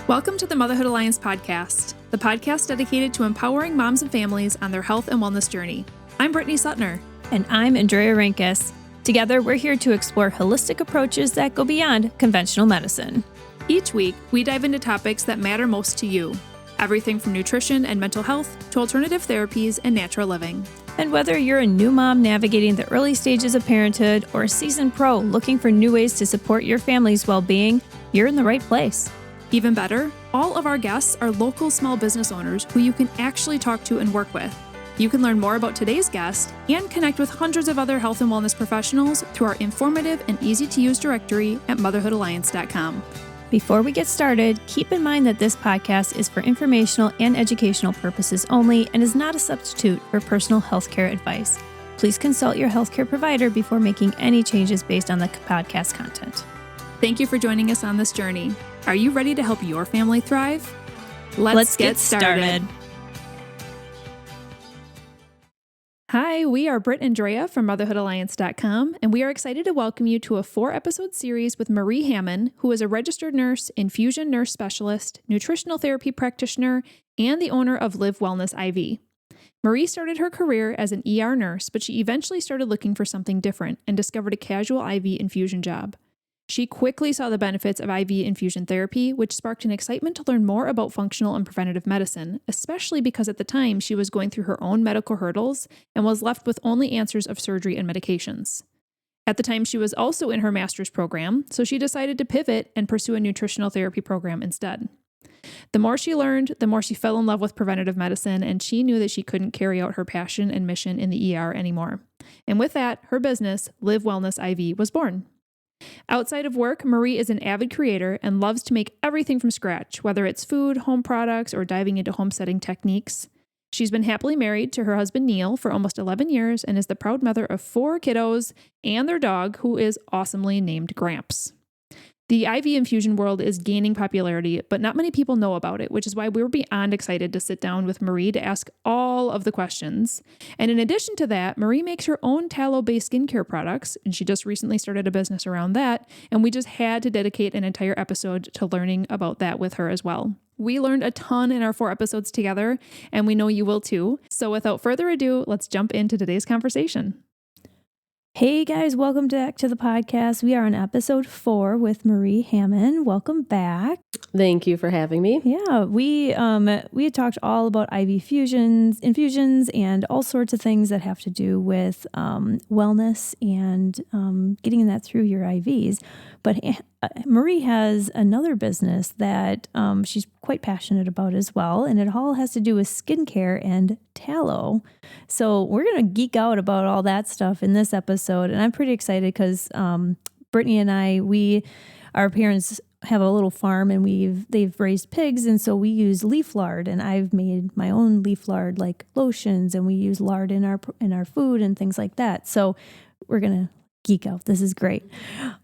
Welcome to the Motherhood Alliance podcast, the podcast dedicated to empowering moms and families on their health and wellness journey. I'm Brittany Suttner. And I'm Drea. Together, we're here to explore holistic approaches that go beyond conventional medicine. Each week, we dive into topics that matter most to you. Everything from nutrition and mental health to alternative therapies and natural living. And whether you're a new mom navigating the early stages of parenthood or a seasoned pro looking for new ways to support your family's well-being, you're in the right place. Even better, all of our guests are local small business owners who you can actually talk to and work with. You can learn more about today's guest and connect with hundreds of other health and wellness professionals through our informative and easy-to-use directory at motherhoodalliance.com. Before we get started, keep in mind that this podcast is for informational and educational purposes only and is not a substitute for personal healthcare advice. Please consult your healthcare provider before making any changes based on the podcast content. Thank you for joining us on this journey. Are you ready to help your family thrive? Let's get started. Hi, we are Brit and Drea from motherhoodalliance.com, and we are excited to welcome you to a 4-episode series with Marie Hammen, who is a registered nurse, infusion nurse specialist, nutritional therapy practitioner, and the owner of Live Wellness IV. Marie started her career as an ER nurse, but she eventually started looking for something different and discovered a casual IV infusion job. She quickly saw the benefits of IV infusion therapy, which sparked an excitement to learn more about functional and preventative medicine, especially because at the time she was going through her own medical hurdles and was left with only answers of surgery and medications. At the time, she was also in her master's program, so she decided to pivot and pursue a nutritional therapy program instead. The more she learned, the more she fell in love with preventative medicine, and she knew that she couldn't carry out her passion and mission in the ER anymore. And with that, her business, Live Wellness IV, was born. Outside of work, Marie is an avid creator and loves to make everything from scratch, whether it's food, home products, or diving into homesteading techniques. She's been happily married to her husband Neil for almost 11 years and is the proud mother of 4 kiddos and their dog, who is awesomely named Gramps. The IV infusion world is gaining popularity, but not many people know about it, which is why we were beyond excited to sit down with Marie to ask all of the questions. And in addition to that, Marie makes her own tallow-based skincare products, and she just recently started a business around that, and we just had to dedicate an entire episode to learning about that with her as well. We learned a ton in our 4 episodes together, and we know you will too. So without further ado, let's jump into today's conversation. Hey guys, welcome back to the podcast. We are on episode 4 with Marie Hammen. Welcome back. Thank you for having me. Yeah, we had talked all about IV infusions, and all sorts of things that have to do with wellness and getting that through your IVs. But Marie has another business that she's quite passionate about as well, and it all has to do with skincare and tallow. So we're going to geek out about all that stuff in this episode, and I'm pretty excited because Brittany and I, our parents have a little farm, and they've raised pigs, and so we use leaf lard, and I've made my own leaf lard like lotions, and we use lard in our food and things like that. So we're gonna geek out. This is great.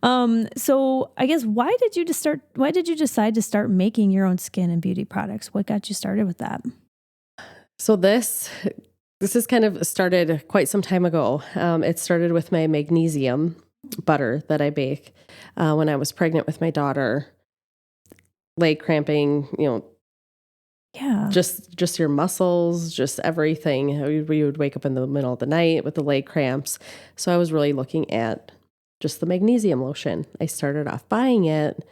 So I guess why did you decide to start making your own skin and beauty products? What got you started with that? So this is kind of started quite some time ago. It started with my magnesium butter that I bake when I was pregnant with my daughter. Leg cramping, yeah, just your muscles, just everything. We would wake up in the middle of the night with the leg cramps. So I was really looking at just the magnesium lotion. I started off buying it,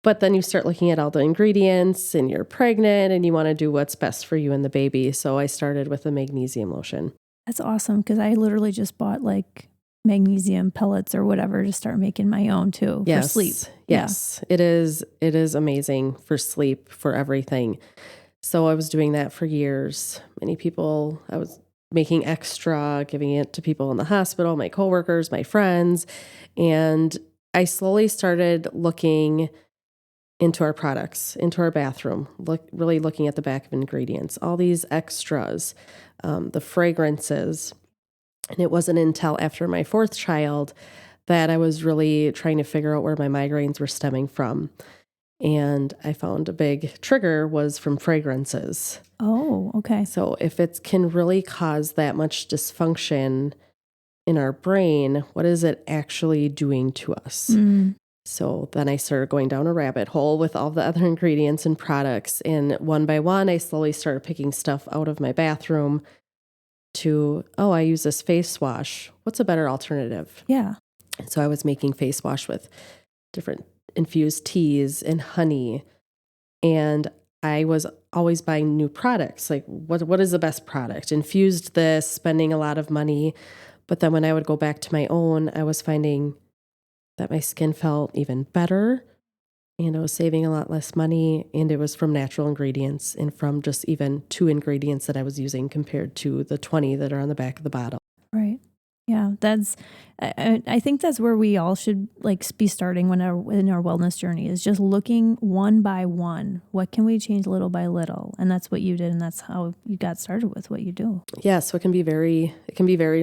but then you start looking at all the ingredients, and you're pregnant and you want to do what's best for you and the baby. So I started with the magnesium lotion. That's awesome, because I literally just bought like magnesium pellets or whatever to start making my own too, for sleep. Yes, yeah. It is amazing for sleep, for everything. So I was doing that for years. I was making extra, giving it to people in the hospital, my coworkers, my friends. And I slowly started looking into our products, into our bathroom, really looking at the back of ingredients, all these extras, the fragrances. And it wasn't until after my 4th child that I was really trying to figure out where my migraines were stemming from. And I found a big trigger was from fragrances. Oh, okay. So if it can really cause that much dysfunction in our brain, what is it actually doing to us? So then I started going down a rabbit hole with all the other ingredients and products. And one by one, I slowly started picking stuff out of my bathroom to, oh, I use this face wash. What's a better alternative? Yeah. So I was making face wash with different infused teas and honey. And I was always buying new products. Like, what is the best product? Infused this, spending a lot of money. But then when I would go back to my own, I was finding that my skin felt even better and I was saving a lot less money. And it was from natural ingredients and from just even 2 ingredients that I was using compared to the 20 that are on the back of the bottle. Right. Yeah, I think that's where we all should be starting in our wellness journey, is just looking one by one. What can we change little by little? And that's what you did, and that's how you got started with what you do. Yeah, so it can be very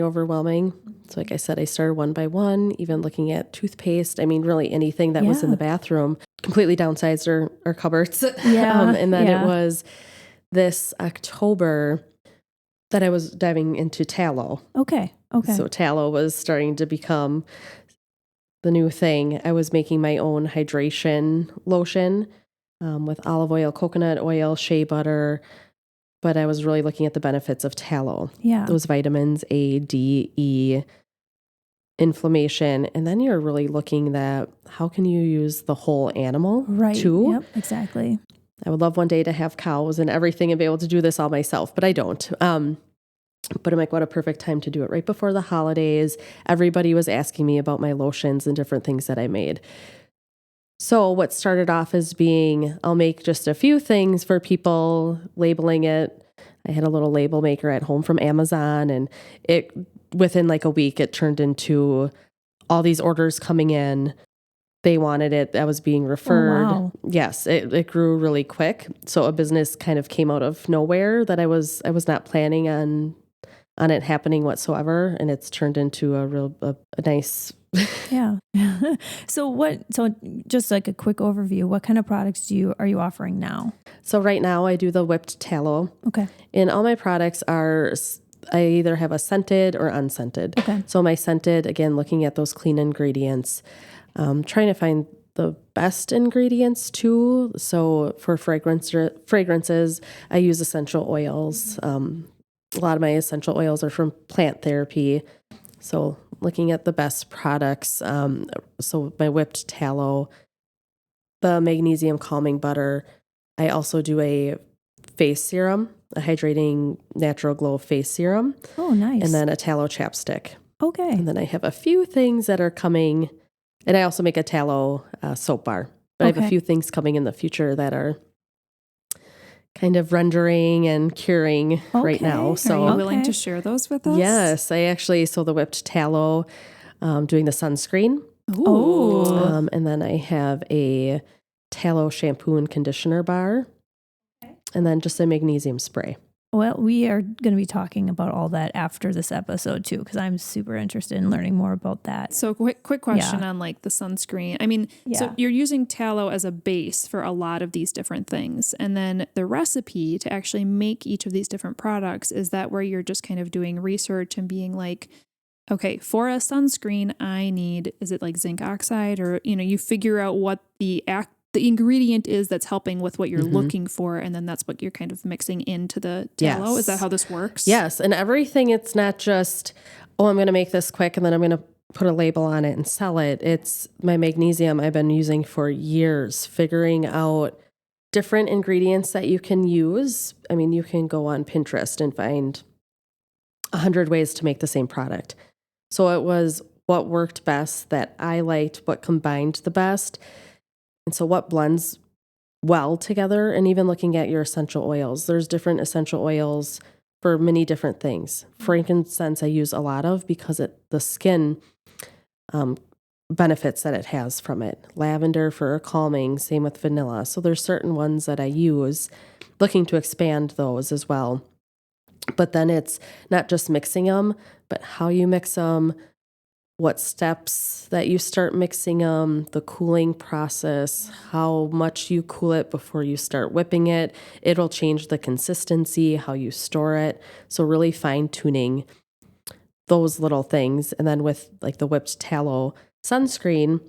overwhelming. So like I said, I started one by one, even looking at toothpaste. I mean, really anything that was in the bathroom, completely downsized our cupboards. Yeah. And then it was this October that I was diving into tallow. Okay. So tallow was starting to become the new thing. I was making my own hydration lotion with olive oil, coconut oil, shea butter, but I was really looking at the benefits of tallow. Yeah. Those vitamins A, D, E, inflammation, and then you're really looking at how can you use the whole animal too? Yep, exactly. I would love one day to have cows and everything and be able to do this all myself, but I don't. But I'm like, what a perfect time to do it right before the holidays. Everybody was asking me about my lotions and different things that I made. So what started off as being, I'll make just a few things for people, labeling it. I had a little label maker at home from Amazon, and it within like a week, it turned into all these orders coming in. They wanted it. I was being referred. Oh, wow. Yes, it grew really quick. So a business kind of came out of nowhere that I was not planning on it happening whatsoever, and it's turned into a nice. Yeah. So just like a quick overview, what kind of products are you offering now? So right now I do the whipped tallow. Okay. And all my products I either have a scented or unscented. Okay. So my scented, again, looking at those clean ingredients, trying to find the best ingredients too. So for fragrances, I use essential oils. A lot of my essential oils are from plant therapy. So looking at the best products. So my whipped tallow, the magnesium calming butter. I also do a face serum, a hydrating natural glow face serum. Oh, nice. And then a tallow chapstick. Okay. And then I have a few things that are coming. And I also make a tallow soap bar. But I have a few things coming in the future that are kind of rendering and curing right now. So are you willing to share those with us? Yes, I actually, so the whipped tallow, doing the sunscreen. Ooh. And then I have a tallow shampoo and conditioner bar. And then just a magnesium spray. Well, we are going to be talking about all that after this episode too, because I'm super interested in learning more about that. So quick question on like the sunscreen. I mean, so you're using tallow as a base for a lot of these different things. And then the recipe to actually make each of these different products, is that where you're just kind of doing research and being like, okay, for a sunscreen, I need, is it like zinc oxide, or, you figure out what the ingredient is that's helping with what you're looking for, and then that's what you're kind of mixing into the tallow. Yes. Is that how this works? Yes. And everything, it's not just, oh, I'm going to make this quick and then I'm going to put a label on it and sell it. It's my magnesium I've been using for years, figuring out different ingredients that you can use. I mean, you can go on Pinterest and find 100 ways to make the same product. So it was what worked best, that I liked, what combined the best. And so what blends well together, and even looking at your essential oils. There's different essential oils for many different things. Frankincense I use a lot of because the skin benefits that it has from it. Lavender for calming, same with vanilla. So there's certain ones that I use, looking to expand those as well. But then it's not just mixing them, but how you mix them, what steps that you start mixing them, the cooling process, how much you cool it before you start whipping it. It'll change the consistency, how you store it. So really fine tuning those little things. And then with like the whipped tallow sunscreen,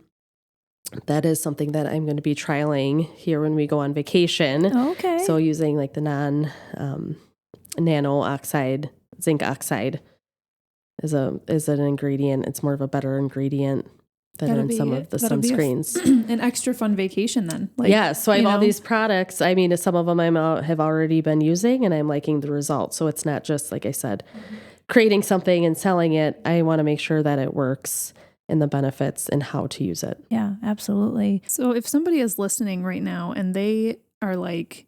that is something that I'm going to be trialing here when we go on vacation. Okay. So using like the nano oxide, zinc oxide is an ingredient. It's more of a better ingredient than in some of the sunscreens. An extra fun vacation then. Like, yeah. So I have all these products. I mean, some of them have already been using and I'm liking the results. So it's not just, like I said, creating something and selling it. I want to make sure that it works and the benefits and how to use it. Yeah, absolutely. So if somebody is listening right now and they are like,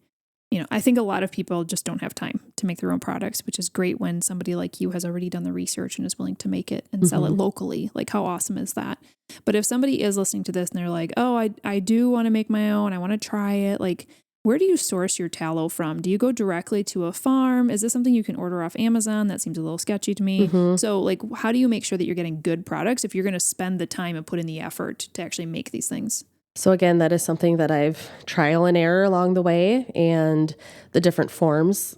I think a lot of people just don't have time to make their own products, which is great when somebody like you has already done the research and is willing to make it and sell it locally. Like, how awesome is that? But if somebody is listening to this and they're like, oh, I do want to make my own, I want to try it. Like, where do you source your tallow from? Do you go directly to a farm? Is this something you can order off Amazon? That seems a little sketchy to me. So like, how do you make sure that you're getting good products if you're going to spend the time and put in the effort to actually make these things? So again, that is something that I've trial and error along the way, and the different forms,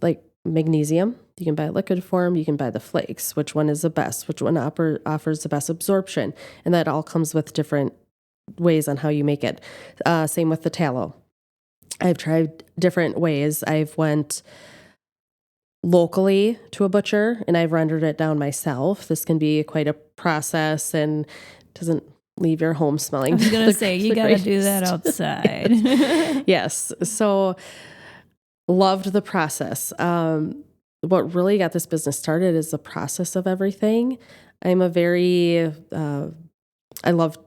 like magnesium, you can buy liquid form, you can buy the flakes, which one is the best, which one offers the best absorption. And that all comes with different ways on how you make it. Same with the tallow. I've tried different ways. I've went locally to a butcher and I've rendered it down myself. This can be quite a process and doesn't leave your home smelling. I was going to say, you got to do that outside. Yes. So loved the process. What really got this business started is the process of everything. I'm I love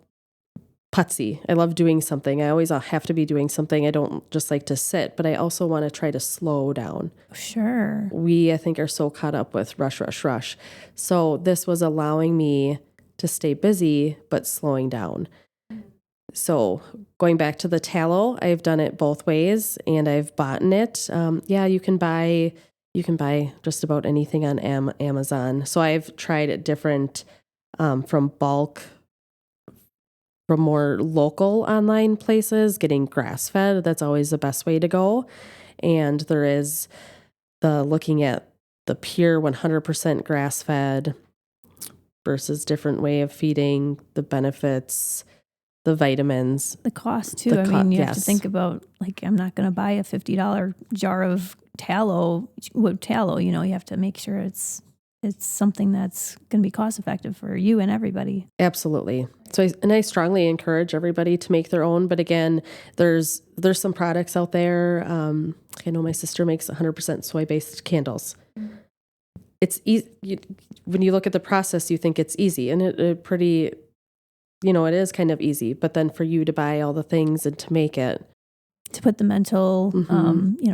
putsy. I love doing something. I always have to be doing something. I don't just like to sit, but I also want to try to slow down. Sure. I think, are so caught up with rush, rush, rush. So this was allowing me to stay busy, but slowing down. So going back to the tallow, I've done it both ways and I've bought it. You can buy just about anything on Amazon. So I've tried it different, from bulk, from more local online places, getting grass fed. That's always the best way to go. And there is looking at the pure 100% grass fed versus different way of feeding, the benefits, the vitamins. The cost too. You have to think about, like, I'm not going to buy a $50 jar of wood tallow. You have to make sure it's something that's going to be cost effective for you and everybody. Absolutely. So, I strongly encourage everybody to make their own. But again, there's some products out there. I know my sister makes 100% soy-based candles. It's easy. When you look at the process, you think it's easy, and it is kind of easy. But then for you to buy all the things and to make it, to put the mental,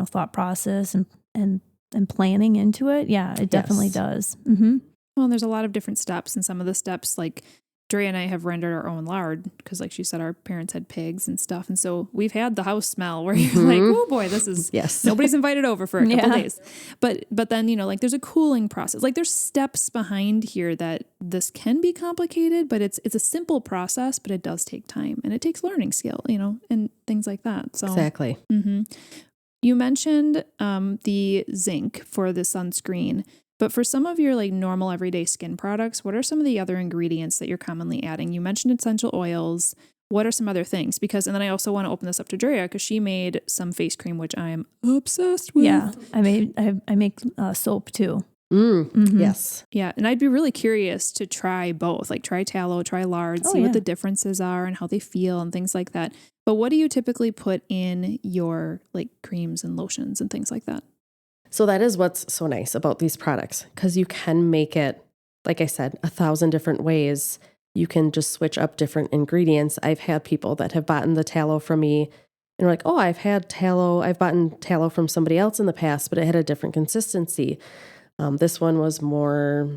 thought process and planning into it, yeah, it definitely does. Mm-hmm. Well, and there's a lot of different steps, and some of the steps, like Drea and I have rendered our own lard because, like she said, our parents had pigs and stuff, and so we've had the house smell where you're like, oh boy, this is nobody's invited over for a couple days. But then like there's a cooling process. Like there's steps behind here that this can be complicated, but it's a simple process, but it does take time and it takes learning skill, and things like that. So exactly. Mm-hmm. You mentioned the zinc for the sunscreen. But for some of your like normal everyday skin products, what are some of the other ingredients that you're commonly adding? You mentioned essential oils. What are some other things? And then I also want to open this up to Drea because she made some face cream, which I am obsessed with. Yeah, I make soap too. Yes. Yeah, and I'd be really curious to try both, like try tallow, try lard, see what the differences are and how they feel and things like that. But what do you typically put in your like creams and lotions and things like that? So that is what's so nice about these products, because you can make it, like I said, 1,000 different ways. You can just switch up different ingredients. I've had people that have bought the tallow from me and like, oh, I've bought tallow from somebody else in the past, but it had a different consistency. This one was more,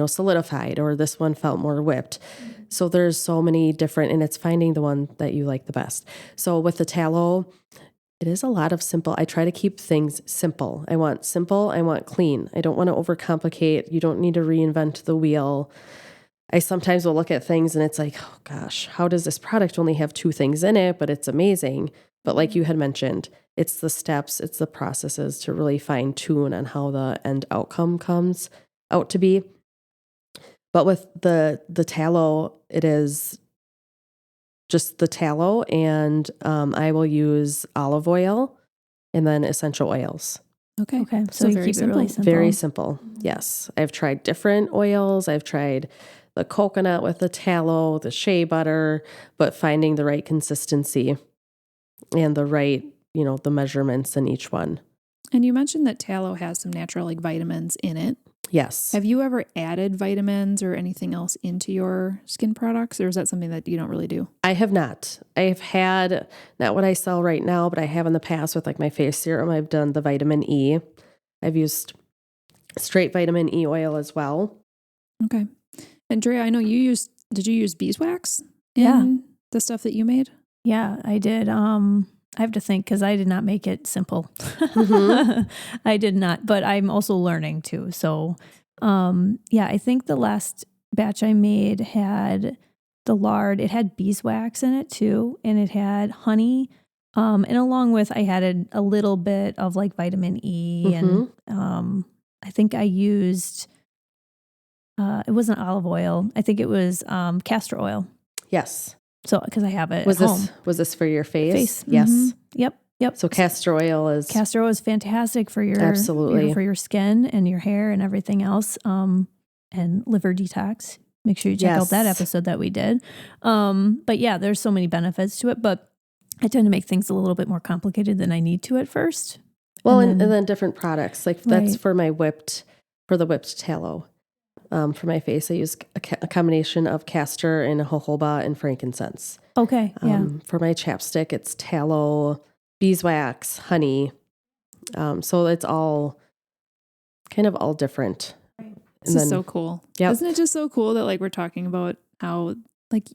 solidified, or this one felt more whipped. So there's so many different, and it's finding the one that you like the best. So with the tallow, it is a lot of simple. I try to keep things simple. I want simple. I want clean. I don't want to overcomplicate. You don't need to reinvent the wheel. I sometimes will look at things and it's like, oh gosh, how does this product only have 2 things in it, but it's amazing. But like you had mentioned, it's the steps, it's the processes to really fine tune on how the end outcome comes out to be. But with the tallow, it is just the tallow, and I will use olive oil and then essential oils. Okay. So you very keep it simple. really simple. Very simple. Yes. I've tried different oils. I've tried the coconut with the tallow, the shea butter, but finding the right consistency and the right, the measurements in each one. And you mentioned that tallow has some natural vitamins in it. Yes. Have you ever added vitamins or anything else into your skin products, or is that something that you don't really do? I have not. I've had, not what I sell right now, but I have in the past with like my face serum. I've done the vitamin E. I've used straight vitamin E oil as well. Okay. And Drea, I know did you use beeswax Yeah. in the stuff that you made? Yeah, I did. I have to think because I did not make it simple. I did not, but I'm also learning too. So, I think the last batch I made had the lard. It had beeswax in it too, and it had honey. And along with, I had a little bit of like vitamin E, and I think I used. It wasn't olive oil. I think it was castor oil. Yes. So, because I have it at home. Was this for your face? Yes. Mm-hmm. Yep. So castor oil is fantastic for your absolutely for your skin and your hair and everything else. And liver detox. Make sure you check out that episode that we did. But yeah, there's so many benefits to it. But I tend to make things a little bit more complicated than I need to at first. Well, and then different products like that's Right. for the whipped tallow. For my face, I use a combination of castor and jojoba and frankincense. Okay. Yeah. For my chapstick, it's tallow, beeswax, honey. So it's all kind of all different. This is so cool. Yep. Isn't it just so cool that like we're talking about how like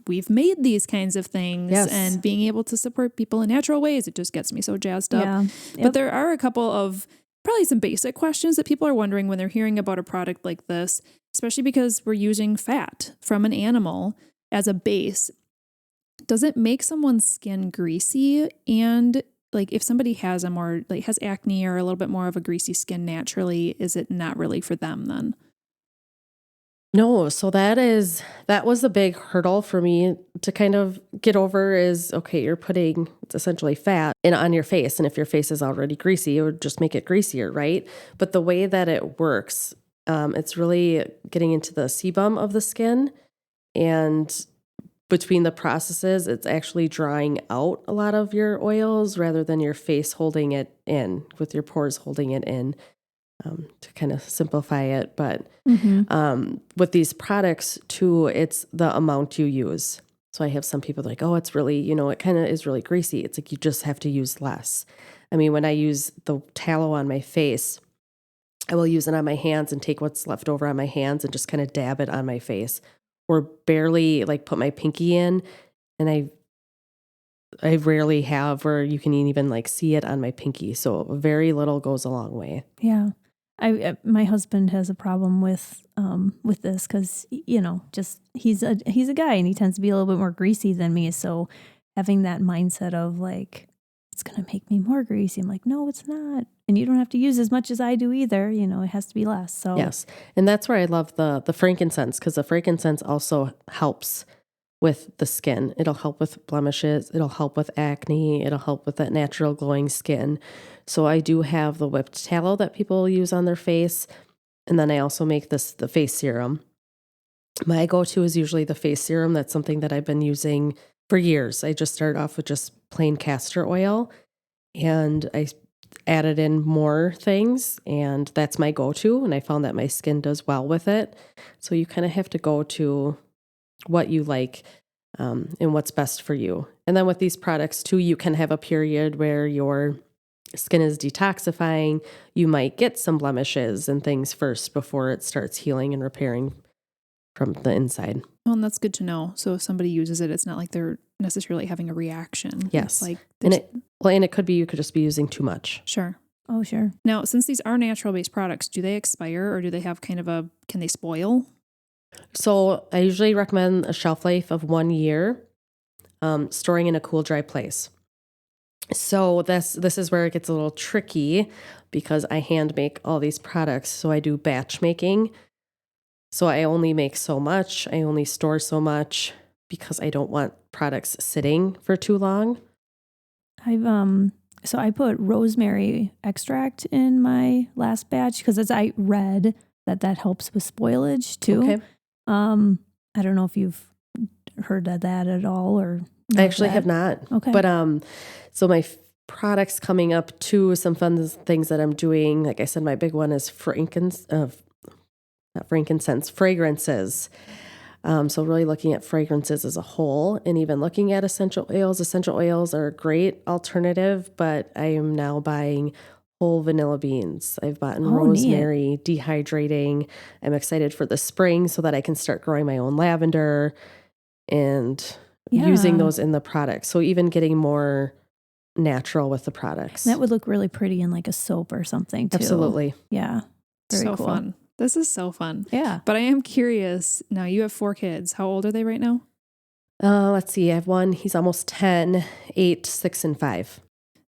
we've made these kinds of things and being able to support people in natural ways? It just gets me so jazzed up. Yeah. Yep. But there are a couple of probably some basic questions that people are wondering when they're hearing about a product like this, especially because we're using fat from an animal as a base. Does it make someone's skin greasy? And like if somebody has has acne or a little bit more of a greasy skin naturally, is it not really for them then? No, so that was a big hurdle for me to kind of get over is, okay, you're putting it's essentially fat on your face. And if your face is already greasy, it would just make it greasier, right? But the way that it works, it's really getting into the sebum of the skin. And between the processes, it's actually drying out a lot of your oils rather than your face holding it in, with your pores holding it in. To kind of simplify it. But with these products too, it's the amount you use. So I have some people like, oh, it's really, it kind of is really greasy. It's like you just have to use less. I mean, when I use the tallow on my face, I will use it on my hands and take what's left over on my hands and just kind of dab it on my face, or barely like put my pinky in. And I rarely have where you can even like see it on my pinky. So very little goes a long way. Yeah. My husband has a problem with this because just he's a guy and he tends to be a little bit more greasy than me. So having that mindset of like it's gonna make me more greasy, I'm like, no, it's not, and you don't have to use as much as I do either. It has to be less. So yes, and that's where I love the frankincense, because the frankincense also helps with the skin. It'll help with blemishes. It'll help with acne. It'll help with that natural glowing skin. So I do have the whipped tallow that people use on their face. And then I also make the face serum. My go-to is usually the face serum. That's something that I've been using for years. I just started off with just plain castor oil, and I added in more things, and that's my go-to. And I found that my skin does well with it. So you kind of have to go to what you like and what's best for you. And then with these products too, you can have a period where your skin is detoxifying. You might get some blemishes and things first before it starts healing and repairing from the inside. Well, and that's good to know. So if somebody uses it, it's not like they're necessarily having a reaction. Yes. It's like and it could be you could just be using too much. Sure. Oh, sure. Now, since these are natural based products, do they expire or do they have kind of can they spoil? So I usually recommend a shelf life of 1 year, storing in a cool, dry place. So this is where it gets a little tricky because I hand make all these products. So I do batch making. So I only make so much. I only store so much because I don't want products sitting for too long. So I put rosemary extract in my last batch because as I read that helps with spoilage too. Okay. I don't know if you've heard of that at all or I actually have not. Okay. But so my products coming up too, some fun things that I'm doing. Like I said, my big one is fragrances. So really looking at fragrances as a whole and even looking at essential oils. Essential oils are a great alternative, but I am now buying whole vanilla beans. I've bought rosemary, dehydrating. I'm excited for the spring so that I can start growing my own lavender and using those in the products. So even getting more natural with the products. That would look really pretty in like a soap or something too. Absolutely. Yeah. Very so cool. fun. This is so fun. Yeah. But I am curious. Now you have 4 kids. How old are they right now? Let's see. I have one. He's almost 10, 8, 6, and 5.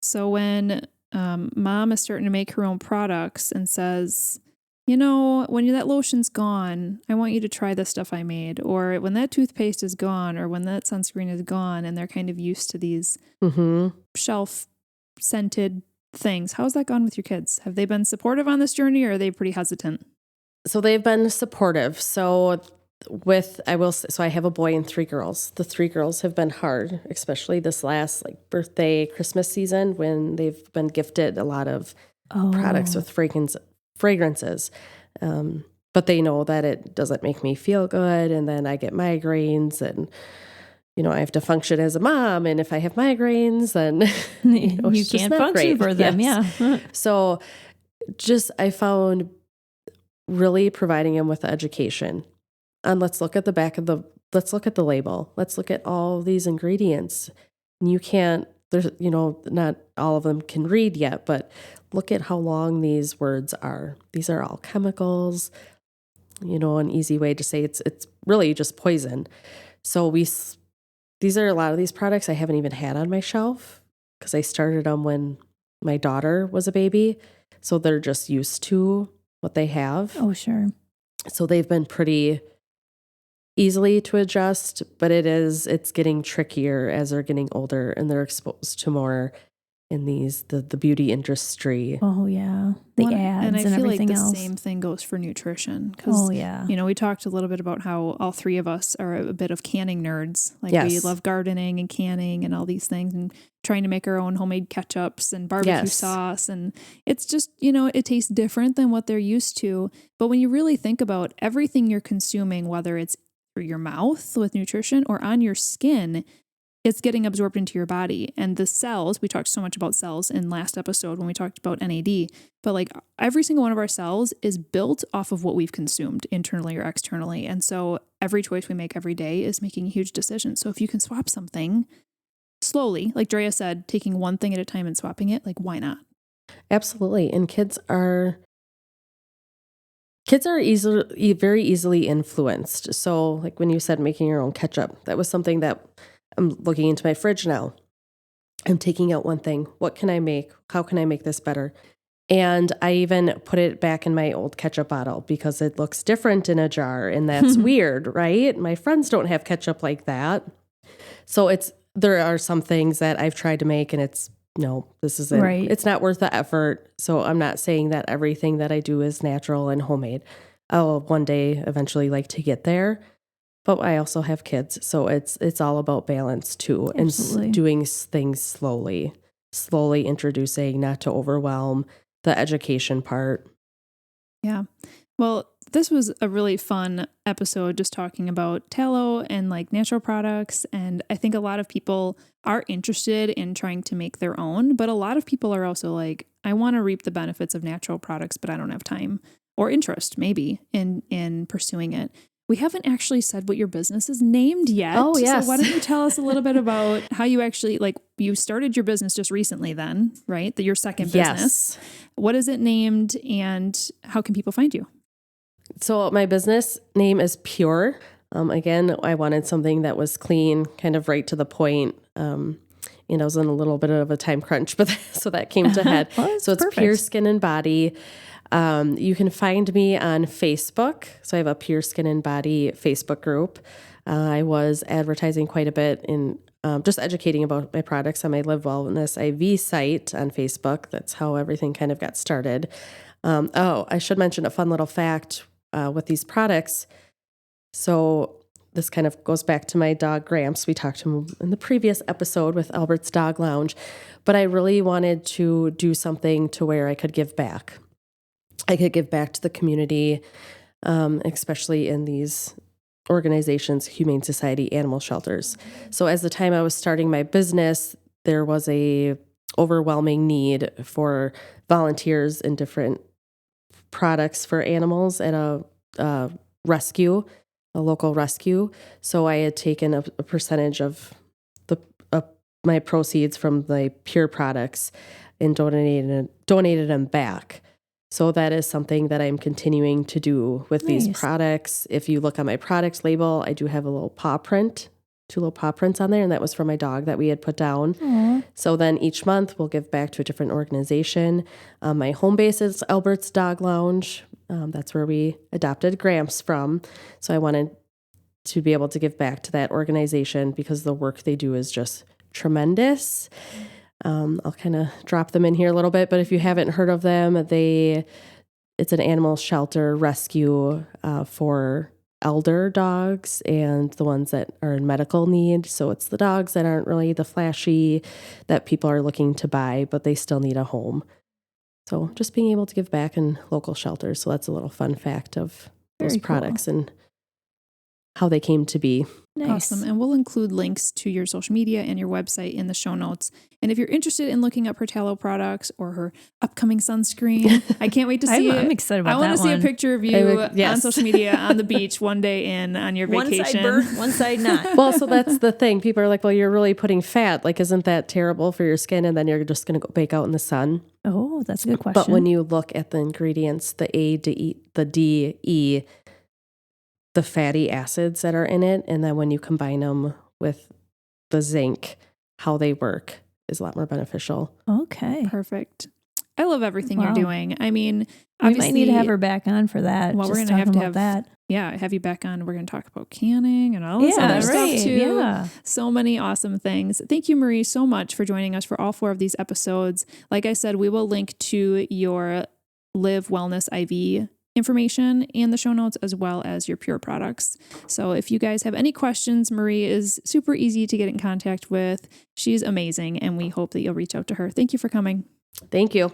So when mom is starting to make her own products and says, you know, when that lotion's gone, I want you to try the stuff I made. Or when that toothpaste is gone, or when that sunscreen is gone, and they're kind of used to these shelf scented things. How's that gone with your kids? Have they been supportive on this journey, or are they pretty hesitant? So they've been supportive. So I have a boy and 3 girls. The 3 girls have been hard, especially this last birthday, Christmas season when they've been gifted a lot of products with fragrances. But they know that it doesn't make me feel good. And then I get migraines and, I have to function as a mom. And if I have migraines, then you can't function for them. Yes. Yeah. So I found really providing them with the education. And let's look at the label. Let's look at all these ingredients. And not all of them can read yet, but look at how long these words are. These are all chemicals, an easy way to say it's really just poison. So these are a lot of these products I haven't even had on my shelf because I started them when my daughter was a baby. So they're just used to what they have. Oh, sure. So they've been pretty easily to adjust, but it's getting trickier as they're getting older and they're exposed to more in the beauty industry. Oh yeah. The ads and I feel everything like the else. same thing goes for nutrition. Because, we talked a little bit about how all 3 of us are a bit of canning nerds. We love gardening and canning and all these things and trying to make our own homemade ketchups and barbecue sauce. And it's just, it tastes different than what they're used to. But when you really think about everything you're consuming, whether it's through your mouth with nutrition or on your skin, it's getting absorbed into your body. And the cells, we talked so much about cells in last episode when we talked about NAD, but every single one of our cells is built off of what we've consumed internally or externally. And so every choice we make every day is making a huge decision. So if you can swap something slowly, like Drea said, taking one thing at a time and swapping it, why not? Absolutely. And kids are very easily influenced. So when you said making your own ketchup, that was something that I'm looking into my fridge now. I'm taking out one thing. What can I make? How can I make this better? And I even put it back in my old ketchup bottle because it looks different in a jar and that's weird, right? My friends don't have ketchup like that. So there are some things that I've tried to make and this isn't, right. It's not worth the effort. So I'm not saying that everything that I do is natural and homemade. I'll one day eventually like to get there. But I also have kids, so it's all about balance too. Absolutely. And doing things slowly introducing, not to overwhelm the education part. Yeah. Well, this was a really fun episode just talking about tallow and natural products. And I think a lot of people are interested in trying to make their own, but a lot of people are also I want to reap the benefits of natural products, but I don't have time or interest maybe in pursuing it. We haven't actually said what your business is named yet. Oh, yes. So why don't you tell us a little bit about how you actually, you started your business just recently then, right? Your second business. Yes. What is it named and how can people find you? So my business name is Pure. Again, I wanted something that was clean, kind of right to the point. I was in a little bit of a time crunch, but so that came to head. Well, so it's perfect. Pure Skin and Body. You can find me on Facebook. So I have a Pure Skin and Body Facebook group. I was advertising quite a bit in just educating about my products on my Live Wellness IV site on Facebook. That's how everything kind of got started. I should mention a fun little fact with these products. So this kind of goes back to my dog Gramps. We talked to him in the previous episode with Albert's Dog Lounge, but I really wanted to do something to where I could give back. I could give back to the community, especially in these organizations, Humane Society, animal shelters. So as the time I was starting my business, there was a overwhelming need for volunteers in different products for animals at a rescue, a local rescue. So I had taken a percentage of my proceeds from the pure products and donated them back. So that is something that I'm continuing to do with these products. If you look on my products label, I do have a little paw print, 2 little paw prints on there, and that was from my dog that we had put down. Aww. So then each month we'll give back to a different organization. My home base is Albert's Dog Lounge. That's where we adopted Gramps from. So I wanted to be able to give back to that organization because the work they do is just tremendous. I'll kind of drop them in here a little bit, but if you haven't heard of them, it's an animal shelter rescue for elder dogs and the ones that are in medical need. So it's the dogs that aren't really the flashy that people are looking to buy, but they still need a home. So just being able to give back in local shelters. So that's a little fun fact of those products and how they came to be. Nice. Awesome. And we'll include links to your social media and your website in the show notes. And if you're interested in looking up her tallow products or her upcoming sunscreen, I can't wait to see it. I'm excited about that. I want to see a picture of you yes. on social media on the beach one day on your vacation. One side burnt, one side not. Well, so that's the thing. People are like, well, you're really putting fat. Like, isn't that terrible for your skin? And then you're just going to go bake out in the sun. Oh, that's a good question. But when you look at the ingredients, the A, the D, E, the fatty acids that are in it, and then when you combine them with the zinc, how they work is a lot more beneficial. Okay. Perfect. I love everything you're doing. I mean, we obviously, might need to have her back on for that. Well, we're going to have that. Yeah, have you back on. We're going to talk about canning and all this other stuff too. Yeah. So many awesome things. Thank you, Marie, so much for joining us for all 4 of these episodes. Like I said, we will link to your Live Wellness IV information in the show notes, as well as your pure products. So if you guys have any questions, Marie is super easy to get in contact with. She's amazing, and we hope that you'll reach out to her. Thank you for coming. Thank you.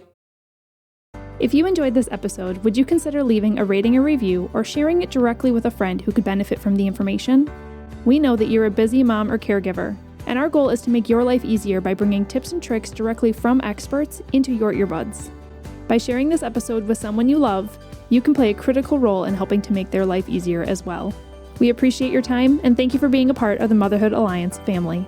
If you enjoyed this episode, would you consider leaving a rating or review or sharing it directly with a friend who could benefit from the information? We know that you're a busy mom or caregiver, and our goal is to make your life easier by bringing tips and tricks directly from experts into your earbuds. By sharing this episode with someone you love, you can play a critical role in helping to make their life easier as well. We appreciate your time, and thank you for being a part of the Motherhood Alliance family.